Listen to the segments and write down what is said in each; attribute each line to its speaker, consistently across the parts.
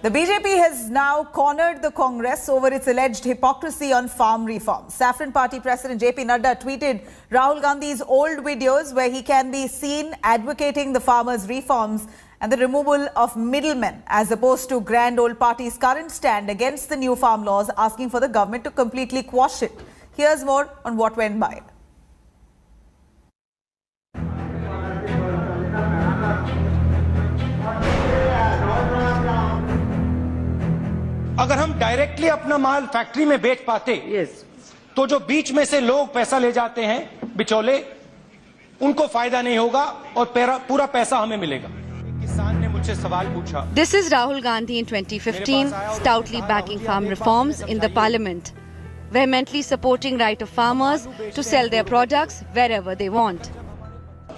Speaker 1: The BJP has now cornered the Congress over its alleged hypocrisy on farm reforms. Saffron Party President JP Nadda tweeted Rahul Gandhi's old videos where he can be seen advocating the farmers' reforms and the removal of middlemen, as opposed to Grand Old Party's current stand against the new farm laws, asking for the government to completely quash it. Here's more on what went by.
Speaker 2: अगर हम directly अपना माल factory में बेच पाते तो जो बीच में से लोग पैसा ले जाते हैं बिचौले, उनको फायदा नहीं होगा और पूरा पैसा हमें मिलेगा। किसान ने मुझसे सवाल पूछा।
Speaker 3: This is Rahul Gandhi in 2015, stoutly backing farm reforms in the parliament, vehemently supporting right of farmers to sell their products wherever they want.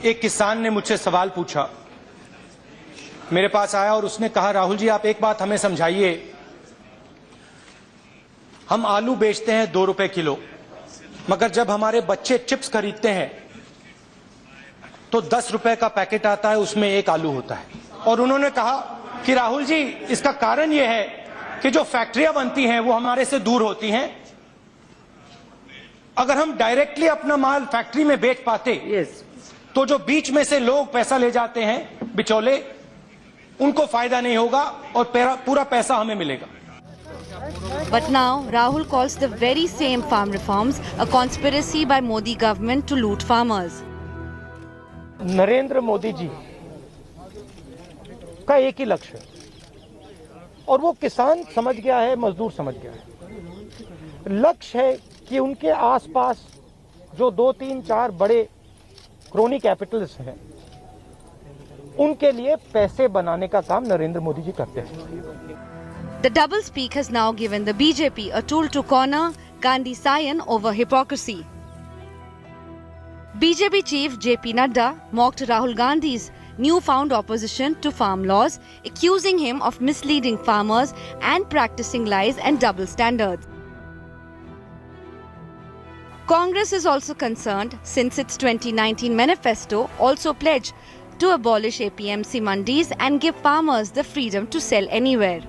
Speaker 2: एक किसान ने मुझसे सवाल पूछा, मेरे पास आया और उसने कहा, राहुल जी आप एक बात हमें समझाइए, हम आलू बेचते हैं 2 रुपए किलो, मगर जब हमारे बच्चे चिप्स खरीदते हैं तो 10 रुपए का पैकेट आता है, उसमें 1 आलू होता है। और उन्होंने कहा कि राहुल जी इसका कारण यह है कि जो फैक्ट्रियां बनती हैं वो हमारे से दूर होती हैं। अगर हम डायरेक्टली अपना माल फैक्ट्री में बेच पाते तो जो बीच में से लोग पैसा ले जाते हैं बिचौले, उनको फायदा नहीं होगा और पूरा पैसा हमें मिलेगा।
Speaker 3: But now Rahul calls the very same farm reforms a conspiracy by Modi government to loot farmers.
Speaker 4: Narendra Modi ji का एक ही लक्ष्य है और वो किसान समझ गया है, मजदूर समझ गया है। लक्ष्य है कि उनके आसपास जो 2, 3, 4 बड़े क्रोनी कैपिटल्स हैं, उनके लिए पैसे बनाने का काम नरेंद्र मोदी जी करते हैं।
Speaker 3: The doublespeak has now given the BJP a tool to corner Gandhi Sayan over hypocrisy. BJP chief JP Nadda mocked Rahul Gandhi's newfound opposition to farm laws, accusing him of misleading farmers and practicing lies and double standards. Congress is also concerned since its 2019 manifesto also pledged to abolish APMC mandis and give farmers the freedom to sell anywhere.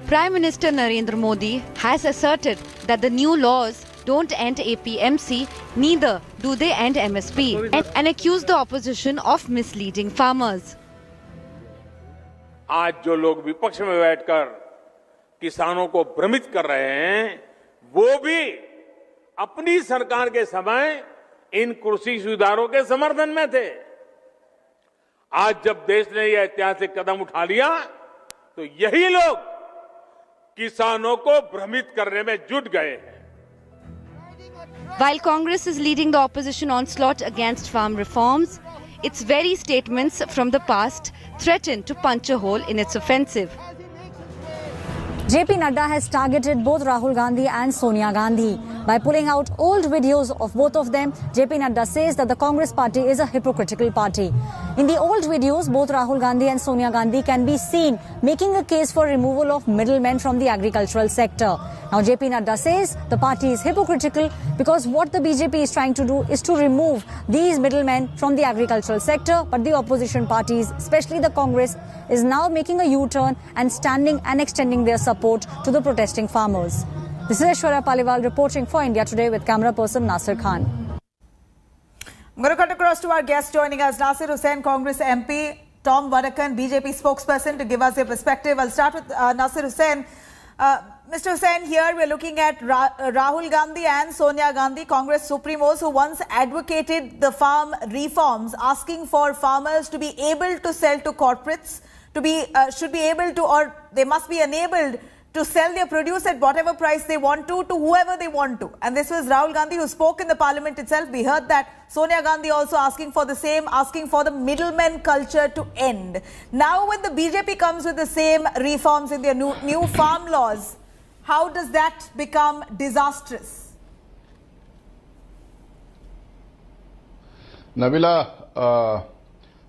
Speaker 3: Prime Minister Narendra Modi has asserted that the new laws don't end APMC, neither do they end MSP, and accused the opposition of misleading farmers.
Speaker 5: आज जो लोग विपक्ष में बैठकर किसानों को भ्रमित कर रहे हैं, वो भी अपनी सरकार के समय इन कृषि सुधारों के समर्थन में थे। आज जब देश ने यह ऐतिहासिक कदम उठा लिया, तो यही लोग किसानों को भ्रमित करने में जुट गए हैं।
Speaker 3: While Congress is leading the opposition onslaught against farm reforms, its very statements from the past threaten to punch a hole in its offensive.
Speaker 6: JP Nadda has targeted both Rahul Gandhi and Sonia Gandhi. By pulling out old videos of both of them, JP Nadda says that the Congress party is a hypocritical party. In the old videos, both Rahul Gandhi and Sonia Gandhi can be seen making a case for removal of middlemen from the agricultural sector. Now, JP Nadda says the party is hypocritical because what the BJP is trying to do is to remove these middlemen from the agricultural sector, but the opposition parties, especially the Congress, is now making a U-turn and standing and extending their support to the protesting farmers. This is Aishwarya Paliwal reporting for India Today with camera person Nasir Khan.
Speaker 1: I'm going to cut across to our guest joining us, Nasir Hussain, Congress MP, Tom Vadakan, BJP spokesperson, to give us their perspective. I'll start with Nasir Hussain. Mr. Hussain, here we're looking at Rahul Gandhi and Sonia Gandhi, Congress supremos, who once advocated the farm reforms, asking for farmers to be able to sell to corporates, should be able to, or they must be enabled to sell their produce at whatever price they want to whoever they want to. And this was Rahul Gandhi who spoke in the parliament itself. We heard that Sonia Gandhi also asking for the same, asking for the middleman culture to end. Now when the BJP comes with the same reforms in their new farm laws, how does that become disastrous?
Speaker 7: Nabila,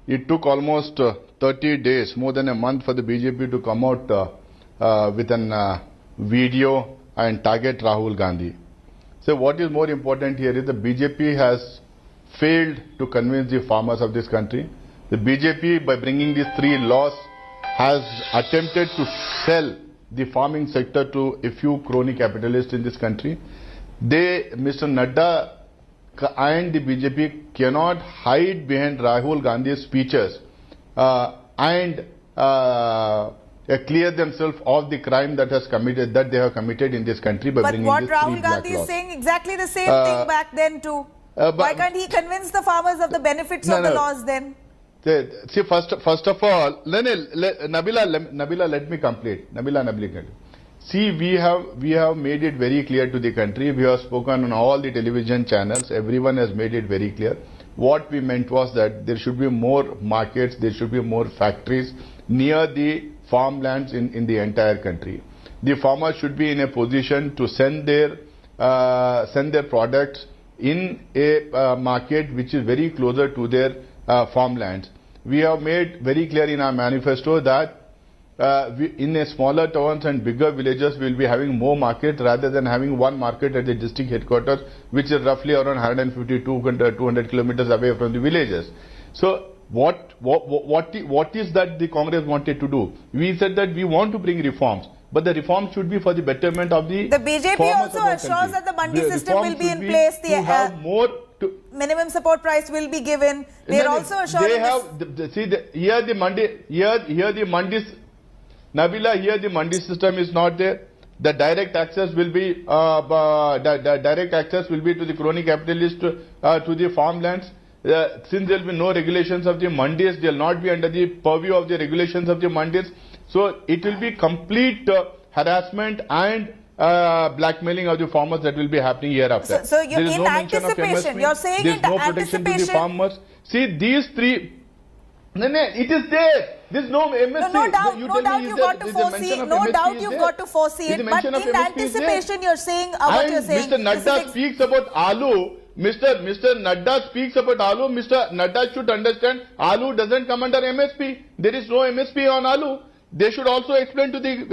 Speaker 7: it took almost 30 days, more than a month, for the BJP to come out with an video and target Rahul Gandhi. So what is more important here is the BJP has failed to convince the farmers of this country The BJP, by bringing these 3 laws, has attempted to sell the farming sector to a few crony capitalists in this country. Mr. Nadda and the BJP cannot hide behind Rahul Gandhi's speeches and clear themselves of the crime that they have committed in this country by bringing
Speaker 1: what
Speaker 7: these 3
Speaker 1: Rahul
Speaker 7: black
Speaker 1: Gandhi
Speaker 7: laws.
Speaker 1: is saying exactly the same thing back then too. Why can't he convince the farmers of the benefits of the laws then?
Speaker 7: See, first of all, Nabila, let me complete. Nabila. See, we have made it very clear to the country. We have spoken on all the television channels. Everyone has made it very clear. What we meant was that there should be more markets, there should be more factories near the farmlands in the entire country. The farmers should be in a position to send their products in a market which is very closer to their farmlands. We have made very clear in our manifesto that in a smaller towns and bigger villages, we will be having more markets rather than having one market at the district headquarters, which is roughly around 150-200 kilometers away from the villages. So what is that the Congress wanted to do? We said that we want to bring reforms, but the reforms should be for the betterment of the
Speaker 1: BJP also assures that the mandi system will be in place. The minimum support price will be given. They are also assuring
Speaker 7: here the mandi. Nabila, here the mandi system is not there. The direct access will be to the crony capitalists to the farmlands. Since there will be no regulations of the mandis, they will not be under the purview of the regulations of the mandis. So it will be complete harassment and blackmailing of the farmers that will be happening hereafter.
Speaker 1: So you're in anticipation. You're saying
Speaker 7: there is no protection to the farmers. See, these 3. No, it is there. There's no MSP.
Speaker 1: No doubt you've got to foresee. No doubt you've got to foresee it. But in anticipation, you're saying what you're saying.
Speaker 7: Mr. Nadda speaks about aloo. Mr. Nadda speaks about aloo. Mr. Nadda should understand aloo doesn't come under MSP. There is no MSP on aloo. They should also explain to the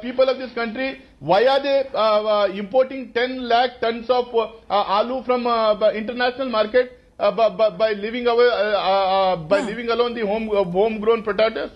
Speaker 7: people of this country why are they importing 10 lakh tons of aloo from international market. By leaving alone the homegrown potatoes.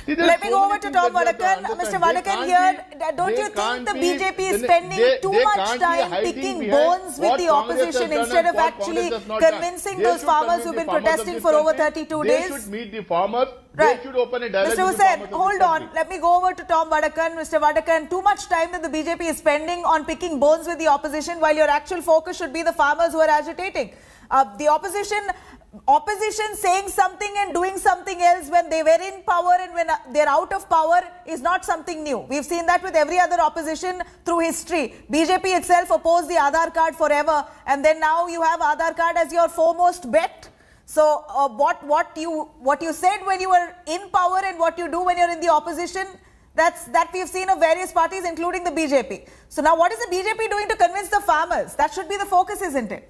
Speaker 7: See,
Speaker 1: let me go over to Tom Vadakan. Mr. Vadakan, here, don't you think the BJP is spending too much time picking bones with the opposition instead of actually convincing those farmers who've been protesting for over 32 days?
Speaker 7: They should meet the farmers.
Speaker 1: Right.
Speaker 7: They should open a dialogue.
Speaker 1: Mr. Hussain, hold on. Let me go over to Tom Vadakan. Mr. Vadakan, too much time that the BJP is spending on picking bones with the opposition while your actual focus should be the farmers who are agitating. The opposition saying something and doing something else when they were in power and when they're out of power is not something new. We've seen that with every other opposition through history. BJP itself opposed the Aadhaar card forever, and then now you have Aadhaar card as your foremost bet. So what you said when you were in power and what you do when you're in the opposition, that we've seen of various parties, including the BJP. So now what is the BJP doing to convince the farmers? That should be the focus, isn't it?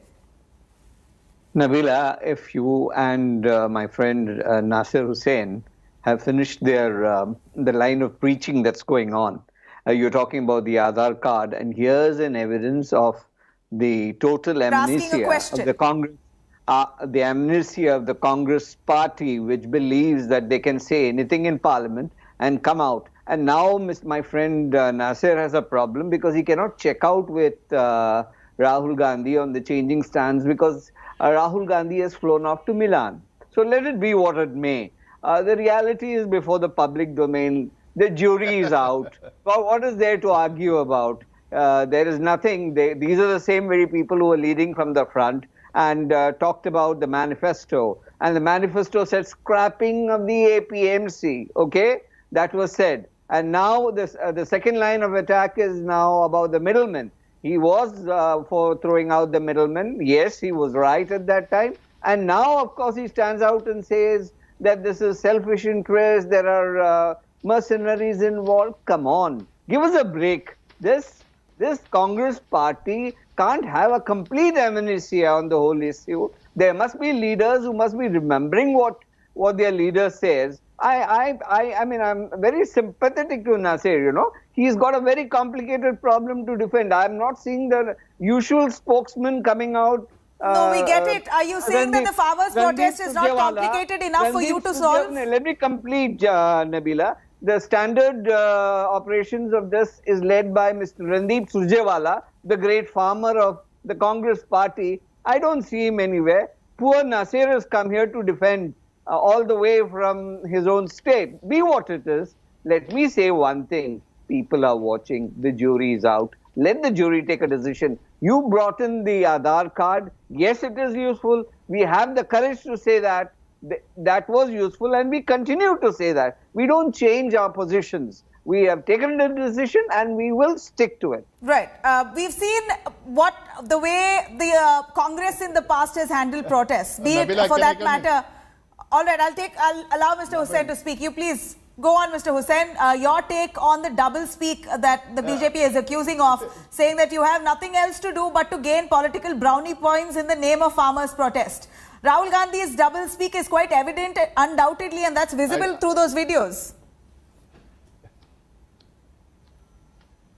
Speaker 8: Nabila, if you and my friend Nasir Hussain have finished their the line of preaching that's going on, you're talking about the Aadhaar card, and here's an evidence of the total amnesia of the Congress, the amnesia of the Congress party, which believes that they can say anything in Parliament and come out. And now my friend Nasir has a problem because he cannot check out with Rahul Gandhi on the changing stands because Rahul Gandhi has flown off to Milan. So let it be what it may. The reality is before the public domain. The jury is out. Well, what is there to argue about? There is nothing. These are the same very people who are leading from the front and talked about the manifesto. And the manifesto said scrapping of the APMC. Okay? That was said. And now the second line of attack is now about the middlemen. He was for throwing out the middlemen. Yes, he was right at that time. And now, of course, he stands out and says that this is selfish interest. There are mercenaries involved. Come on, give us a break. This Congress party can't have a complete amnesia on the whole issue. There must be leaders who must be remembering what their leader says. I mean, I'm very sympathetic to Nasir, you know. He's got a very complicated problem to defend. I'm not seeing the usual spokesman coming out
Speaker 1: No, we get it. Are you saying that the farmers' protest is not
Speaker 8: Surjewala,
Speaker 1: complicated enough for you to
Speaker 8: Randeep
Speaker 1: solve?
Speaker 8: Let me complete, Nabila. The standard operations of this is led by Mr. Randeep Surjewala, the great farmer of the Congress party. I don't see him anywhere. Poor Nasir has come here to defend all the way from his own state. Be what it is. Let me say one thing. People are watching. The jury is out. Let the jury take a decision. You brought in the Aadhaar card. Yes, it is useful. We have the courage to say that. That was useful, and we continue to say that. We don't change our positions. We have taken the decision and we will stick to it.
Speaker 1: Right. We've seen the way the Congress in the past has handled protests, be
Speaker 7: Nabila,
Speaker 1: it for that
Speaker 7: can I
Speaker 1: matter. All right, I'll allow Mr. Hussain to speak. You please go on, Mr. Hussain. Your take on the double speak that the BJP is accusing of, saying that you have nothing else to do but to gain political brownie points in the name of farmers' protest. Rahul Gandhi's double speak is quite evident, undoubtedly, and that's visible through those videos.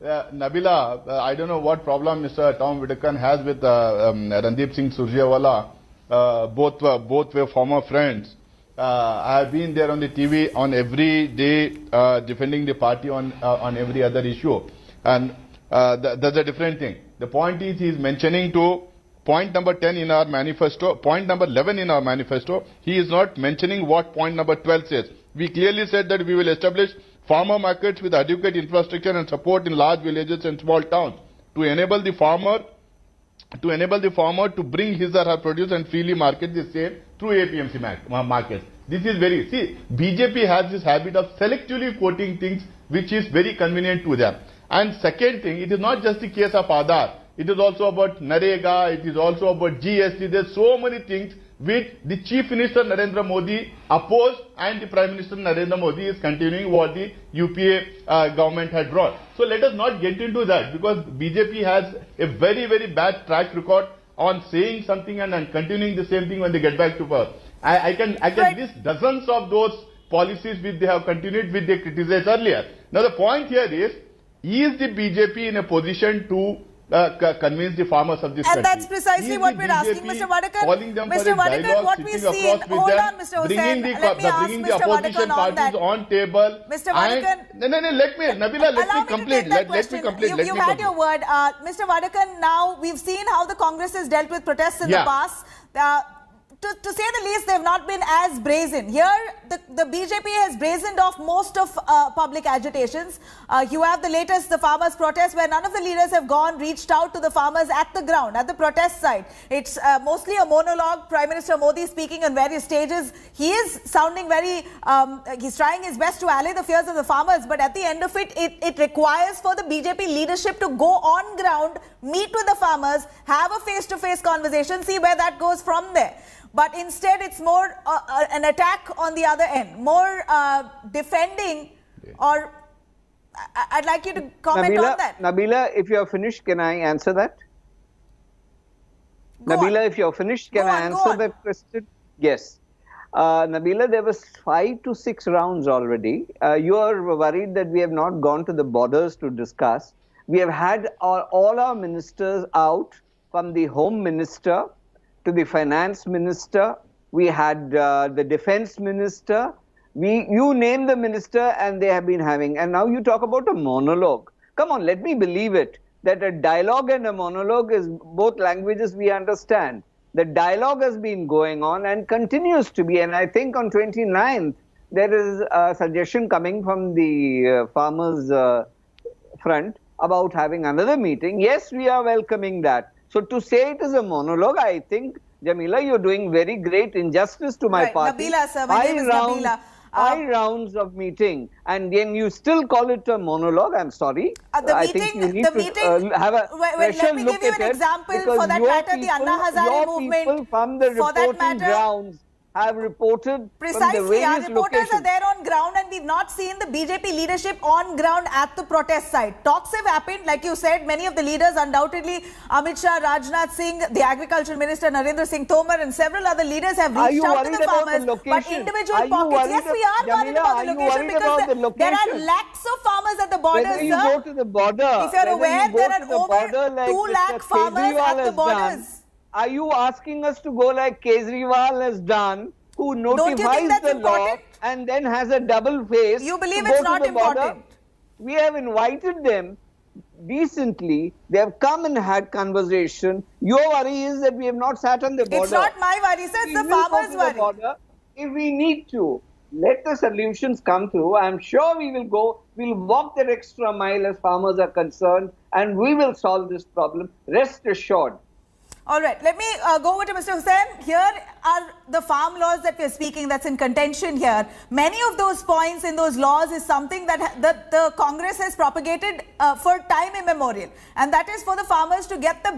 Speaker 7: Nabila, I don't know what problem Mr. Tom Whittaker has with Randeep Singh Surjewala. Both were former friends. I have been there on the TV on every day defending the party on every other issue. And that's a different thing. The point is, he is mentioning to point number 10 in our manifesto, point number 11 in our manifesto. He is not mentioning what point number 12 says. We clearly said that we will establish farmer markets with adequate infrastructure and support in large villages and small towns to enable the farmer to bring his or her produce and freely market the same through APMC markets. This is BJP has this habit of selectively quoting things which is very convenient to them. And second thing, it is not just the case of Aadhaar. It is also about Narega, it is also about GST. There's so many things which the Chief Minister Narendra Modi opposed, and the Prime Minister Narendra Modi is continuing what the UPA government had brought. So let us not get into that, because BJP has a very, very bad track record on saying something and continuing the same thing when they get back to power. I can list dozens of those policies which they have continued, which they criticized earlier. Now the point here is the BJP in a position to convince the farmers of this country?
Speaker 1: And that's precisely what we're asking, Mr. Vadakar. Mr. Vadakar, what we've seen, hold on, Mr. Hussain, let me ask Mr. Vadakar on that.
Speaker 7: On table.
Speaker 1: Mr. Vadakar,
Speaker 7: Nabila, let me complete. Let me complete.
Speaker 1: You had your word. Mr. Vadakar, now we've seen how the Congress has dealt with protests in the past. To say the least, they've not been as brazen. Here, the BJP has brazened off most of public agitations. You have the latest, the farmers' protest, where none of the leaders have reached out to the farmers at the ground, at the protest site. It's mostly a monologue. Prime Minister Modi speaking on various stages. He is sounding very, he's trying his best to allay the fears of the farmers, but at the end of it, it requires for the BJP leadership to go on ground, meet with the farmers, have a face-to-face conversation, see where that goes from there. But instead, it's more an attack on the other end, more defending, or I'd like you to comment on that.
Speaker 8: Nabila, if you're finished, can I answer that? Nabila, if you're finished, can I answer that question? Yes. Nabila, there was 5 to 6 rounds already. You are worried that we have not gone to the borders to discuss. We have had all our ministers out, from the Home Minister to the Finance Minister. We had the Defense Minister. You name the minister and they have been having. And now you talk about a monologue. Come on, let me believe it. That a dialogue and a monologue is both languages we understand. The dialogue has been going on and continues to be. And I think on 29th, there is a suggestion coming from the farmers' front about having another meeting. Yes, we are welcoming that. So to say it is a monologue, I think, Jamila, you're doing very great injustice to my party.
Speaker 1: Nabila, sir, my name is Nabila.
Speaker 8: 5 rounds of meeting, and then you still call it a monologue. I'm sorry. I think you need to have a special look at it. Let me give you an example.
Speaker 1: For that matter, the Anna Hazare movement.
Speaker 8: People from the reporting grounds have reported
Speaker 1: precisely.
Speaker 8: From the various
Speaker 1: reporters
Speaker 8: locations.
Speaker 1: are there on ground, and we've not seen the BJP leadership on ground at the protest site. Talks have happened, like you said. Many of the leaders, undoubtedly, Amit Shah, Rajnath Singh, the Agriculture Minister Narendra Singh Tomar, and several other leaders have reached out to the farmers. But individual pockets, yes, we are worried about the location, because there are lakhs of farmers at the border,
Speaker 8: When you go to the border,
Speaker 1: if you're aware, there are over 2 lakh farmers at the borders.
Speaker 8: Are you asking us to go like Kejriwal has done, who
Speaker 1: Don't you think
Speaker 8: notifies
Speaker 1: that's
Speaker 8: the law
Speaker 1: important?
Speaker 8: and then has a double face?
Speaker 1: You believe
Speaker 8: to
Speaker 1: it's
Speaker 8: go to
Speaker 1: not
Speaker 8: the border?
Speaker 1: important?
Speaker 8: We have invited them decently. They have come and had conversation. Your worry is that we have not sat on the border.
Speaker 1: It's not my worry, sir. It's
Speaker 8: We
Speaker 1: the
Speaker 8: will go
Speaker 1: farmers'
Speaker 8: to the
Speaker 1: worry.
Speaker 8: border if we need to. Let the solutions come through. I'm sure we will go. We'll walk that extra mile as farmers are concerned, and we will solve this problem. Rest assured.
Speaker 1: All right, let me go over to Mr. Hussain. Here are the farm laws that we're speaking that's in contention here. Many of those points in those laws is something that the Congress has propagated for time immemorial. And that is for the farmers to get the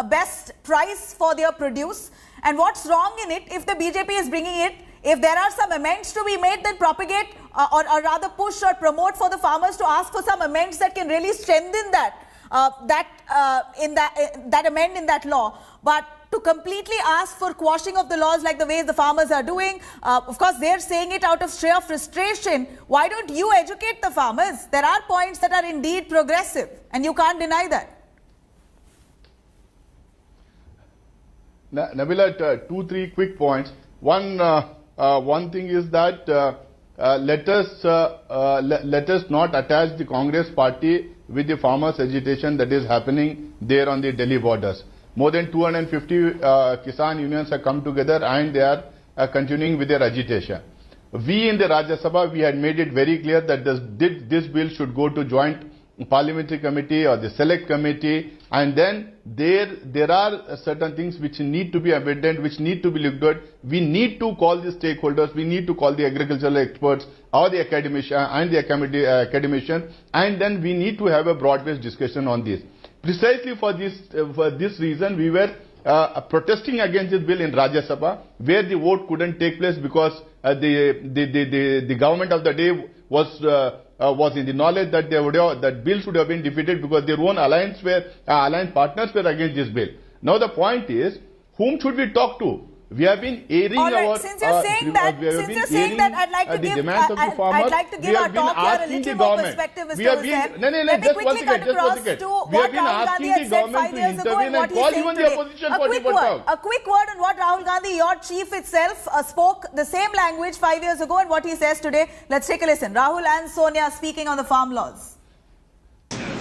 Speaker 1: best price for their produce. And what's wrong in it if the BJP is bringing it? If there are some amendments to be made, then propagate or rather push or promote for the farmers to ask for some amendments that can really strengthen that. That amend in that law, but to completely ask for quashing of the laws like the way the farmers are doing, of course they're saying it out of sheer frustration. Why don't you educate the farmers? There are points that are indeed progressive, and you can't deny that.
Speaker 7: Nabila, 2-3 quick points. One thing is that let us not attach the Congress party with the farmers' agitation that is happening there on the Delhi borders. More than 250 Kisan unions have come together and they are continuing with their agitation. We in the Rajya Sabha, we had made it very clear that this bill should go to joint parliamentary committee or the select committee, and then there are certain things which need to be amended, which need to be looked at. We need to call the stakeholders, we need to call the agricultural experts or the academician and the academician, and then we need to have a broad-based discussion on this. Precisely for this reason, we were protesting against this bill in Rajya Sabha, where the vote couldn't take place because the government of the day was in the knowledge that that bill should have been defeated because their own alliance partners were against this bill. Now the point is, whom should we talk to? We have been airing
Speaker 1: Since you're saying that, I'd like to give our talk here a little more perspective, Mr. Hussain. Let me quickly cut across to what Rahul Gandhi had said 5 years ago and what he's saying today. A quick word on what Rahul Gandhi, your chief itself, spoke the same language 5 years ago and what he says today. Let's take a listen. Rahul and Sonia speaking on the farm laws.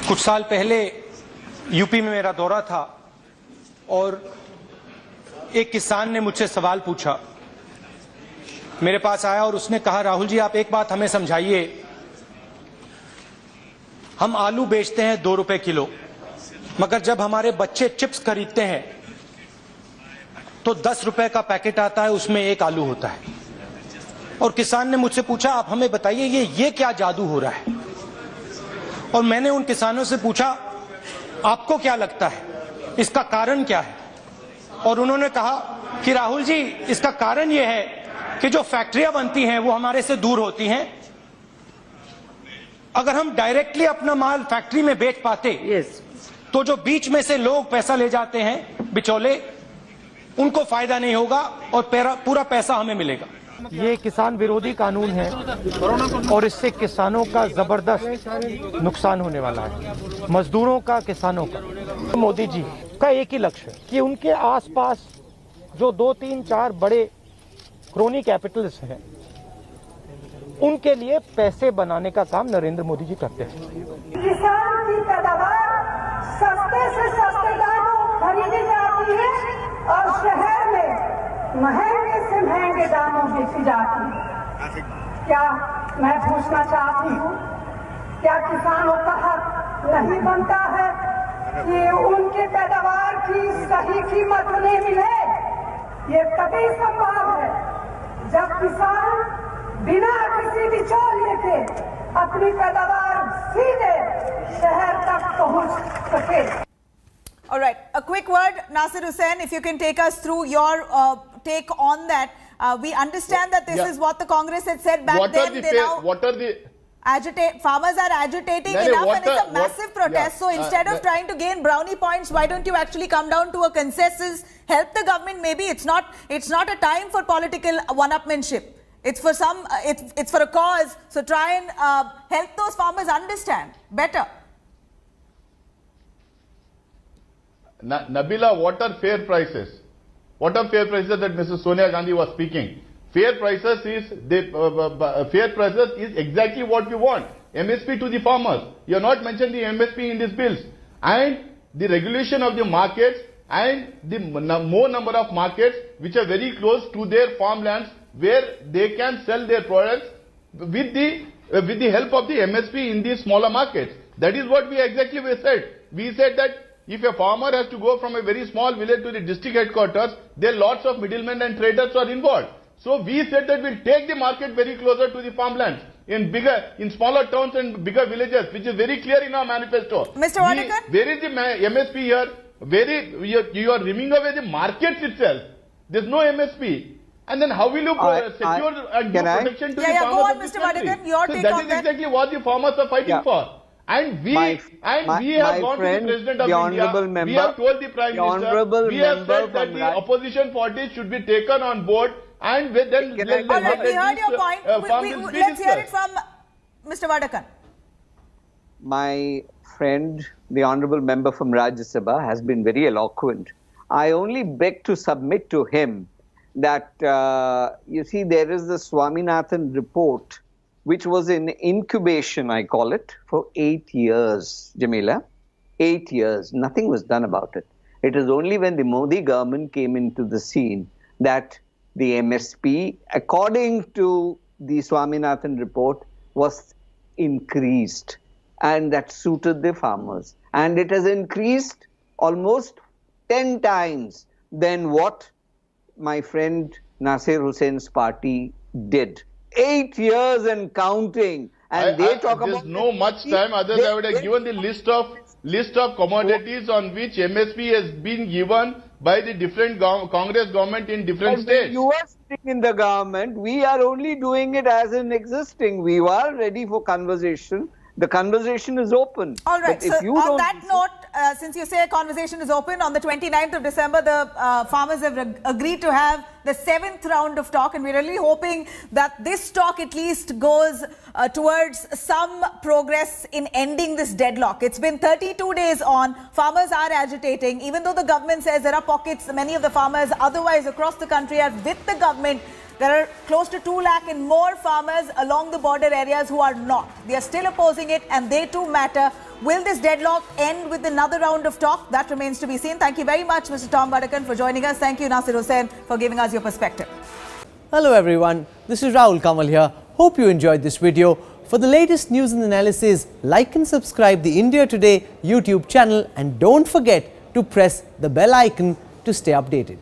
Speaker 2: कुछ साल पहले UP में मेरा दौरा था और एक किसान ने मुझसे सवाल पूछा, मेरे पास आया और उसने कहा, राहुल जी आप एक बात हमें समझाइए, हम आलू बेचते हैं 2 रुपए किलो, मगर जब हमारे बच्चे चिप्स खरीदते हैं तो 10 रुपए का पैकेट आता है, उसमें 1 आलू होता है। और किसान ने मुझसे पूछा, आप हमें बताइए ये क्या जादू हो रहा है? और मैंने उन किसानों से पूछा, आपको क्या लगता है इसका कारण क्या है? और उन्होंने कहा कि राहुल जी इसका कारण यह है कि जो फैक्ट्रियां बनती हैं वो हमारे से दूर होती हैं। अगर हम डायरेक्टली अपना माल फैक्ट्री में बेच पाते तो जो बीच में से लोग पैसा ले जाते हैं बिचौले, उनको फायदा नहीं होगा और पूरा पैसा हमें मिलेगा।
Speaker 4: ये किसान विरोधी कानून है और इससे किसानों का जबरदस्त नुकसान होने वाला है, मजदूरों का, किसानों का। मोदी जी का एक ही लक्ष्य है कि उनके आसपास जो 2, 3, 4 बड़े क्रोनी कैपिटल्स हैं, उनके लिए पैसे बनाने का काम नरेंद्र मोदी जी करते हैं।
Speaker 9: किसान की पैदावार सस्ते से सस्ते दामों खरीदी जाती है और शहर में महंगे से महंगे दामों बेची जाती है। क्या मैं पूछना चाहती हूँ, क्या किसानों का हक नहीं बनता है कि उनके पैदावार की सही कीमत उन्हें मिले? ये तभी संभव है जब किसान बिना किसी बिचौलिए के अपनी पैदावार सीधे शहर तक पहुंच सके।
Speaker 1: All right, a quick word, Nasir Hussain, if you can take us through your take on that. We understand that this is what the Congress had said back then. Farmers are agitating enough and it's a massive protest. So instead of trying to gain brownie points, why don't you actually come down to a consensus, help the government? Maybe it's not a time for political one-upmanship. It's for it's for a cause. So try and help those farmers understand better.
Speaker 7: Nabila, what are fair prices? What are fair prices that Mrs. Sonia Gandhi was speaking? Fair prices is exactly what we want. MSP to the farmers. You have not mentioned the MSP in these bills. And the regulation of the markets and the more number of markets which are very close to their farmlands where they can sell their products with the help of the MSP in these smaller markets. That is what we said. We said that if a farmer has to go from a very small village to the district headquarters, there are lots of middlemen and traders who are involved. So we said that we'll take the market very closer to the farmlands in smaller towns and bigger villages, which is very clear in our manifesto.
Speaker 1: Mr. Vadakan?
Speaker 7: Where is the MSP here? You are rimming away the markets itself. There's no MSP. And then how will you secure and give protection to the farmers
Speaker 1: go on,
Speaker 7: of this
Speaker 1: Mr.
Speaker 7: country?
Speaker 1: Vadakan, your take
Speaker 7: that
Speaker 1: on
Speaker 7: is
Speaker 1: that.
Speaker 7: exactly what the farmers are fighting for. And we have gone to the President of India, we have told the Prime Minister, we have said that the opposition parties should be taken on board and then
Speaker 1: we heard your point. Let's hear it from Mr. Vadakan.
Speaker 8: My friend, the honorable member from Rajya Sabha, has been very eloquent. I only beg to submit to him that, you see, there is the Swaminathan report, which was in incubation, I call it, for 8 years, Jamila. 8 years. Nothing was done about it. It is only when the Modi government came into the scene that the MSP, according to the Swaminathan report, was increased. And that suited the farmers. And it has increased almost 10 times than what my friend Nasir Hussain's party did. 8 years and counting. And they talk about...
Speaker 7: There's no much time, otherwise I would have given the list of commodities on which MSP has been given by the different Congress government in different states.
Speaker 8: You are sitting in the government. We are only doing it as an existing. We are ready for conversation. The conversation is open.
Speaker 1: All right.
Speaker 8: But so
Speaker 1: on that note, since you say a conversation is open, on the 29th of December, the farmers have agreed to have the 7th round of talk, and we're really hoping that this talk at least goes towards some progress in ending this deadlock. It's been 32 days on. Farmers are agitating, even though the government says there are pockets, many of the farmers otherwise across the country are with the government. There are close to 2 lakh and more farmers along the border areas who are not. They are still opposing it, and they too matter. Will this deadlock end with another round of talk? That remains to be seen. Thank you very much, Mr. Tom Vadakan, for joining us. Thank you, Nasir Hussain, for giving us your perspective.
Speaker 10: Hello everyone, this is Rahul Kamal here. Hope you enjoyed this video. For the latest news and analysis, like and subscribe the India Today YouTube channel, and don't forget to press the bell icon to stay updated.